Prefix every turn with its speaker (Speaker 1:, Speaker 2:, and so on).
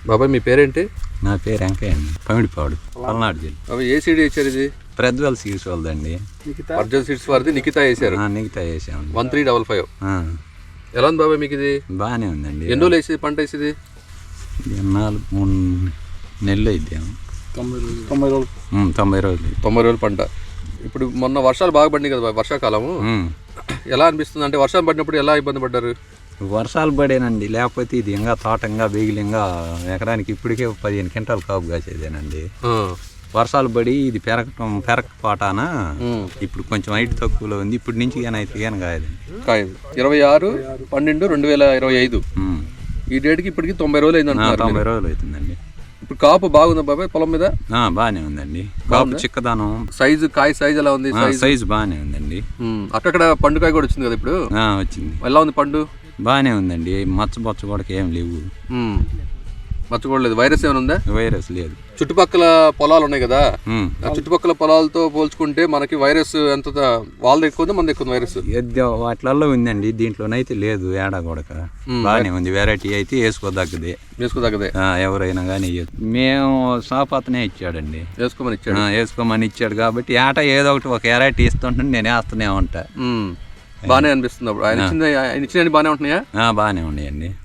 Speaker 1: బాబాయ్ మీ పేరేంటి?
Speaker 2: నా పేరు వెంకయ్య అండి, పమిడిపాడు, పల్నాడు జిల్లా.
Speaker 1: బాబాయ్ ఏ సీడ్ వేసారు ఇది?
Speaker 2: ప్రజ్వల్ సీడ్స్ వాళ్ళదండి.
Speaker 1: అర్జున్ సీడ్స్ వారిది నిఖితా వేసారు.
Speaker 2: నిఖితా వేసాము.
Speaker 1: 1355. ఎలా ఉంది బాబాయ్ మీకు ఇది?
Speaker 2: బాగానే ఉందండి.
Speaker 1: ఎన్ని రోజులు వేసి పంట వేసేది?
Speaker 2: 3 నెలలు అయితే
Speaker 3: 90 రోజులు.
Speaker 2: 90 రోజులు
Speaker 1: పంట. ఇప్పుడు మొన్న వర్షాలు బాగా పడినాయి కదా వర్షాకాలము, ఎలా అనిపిస్తుంది? అంటే వర్షాలు పడినప్పుడు ఎలా ఇబ్బంది పడ్డారు?
Speaker 2: వర్షాలు పడేనండి, లేకపోతే ఇది ఇంకా తోటంగా బేగిలింగా ఎకరానికి ఇప్పటికే 15 క్వింటాలు కాపు కాసేదేనండి. వర్షాలు పడి ఇది పెరగపాటాన ఇప్పుడు కొంచెం హైట్ తక్కువలో ఉంది. ఇప్పటి నుంచి కానీ అయితే కానీ కాయదు.
Speaker 1: 26/12/2025 ఈ డేట్కి ఇప్పటికి 90 రోజులు అయింది.
Speaker 2: 90 రోజులు అవుతుందండి.
Speaker 1: ఇప్పుడు కాపు బాగుందా బాబాయ్ పొలం మీద?
Speaker 2: బాగానే ఉందండి. కాపు చిక్కదానం,
Speaker 1: సైజు కాయ సైజ్ ఎలా ఉంది?
Speaker 2: సైజు బాగానే ఉందండి.
Speaker 1: అక్కడక్కడ పండుకాయ కూడా వచ్చింది కదా ఇప్పుడు?
Speaker 2: వచ్చింది.
Speaker 1: ఎలా ఉంది పండు?
Speaker 2: బాగానే ఉందండి. మచ్చ కూడా ఏం లేవు.
Speaker 1: మర్చిపోలేదు. వైరస్ ఏమైనా ఉందా?
Speaker 2: వైరస్ లేదు.
Speaker 1: చుట్టుపక్కల పొలాలు ఉన్నాయి కదా, ఆ చుట్టుపక్కల పొలాలతో పోల్చుకుంటే మనకి వైరస్ ఎంత వాళ్ళది ఎక్కువ ఉందా, మనది ఎక్కువ వైరస్?
Speaker 2: వాటిలలో ఉందండి, దీంట్లోనైతే లేదు. ఏడా కూడా బాగానే ఉంది. వెరైటీ అయితే వేసుకోదగ్గదే. ఎవరైనా కానీ మేము షాప్ అతనే ఇచ్చాడండి, వేసుకోమని ఇచ్చాడు కాబట్టి ఏటా ఏదో ఒకటి ఒక వెరైటీ ఇస్తుంటే నేను వేస్తూనే ఉంటా.
Speaker 1: బాగానే అనిపిస్తుంది. అప్పుడు ఆయన ఇచ్చిన బాగానే ఉంటున్నాయా?
Speaker 2: బాగానే ఉన్నాయండి.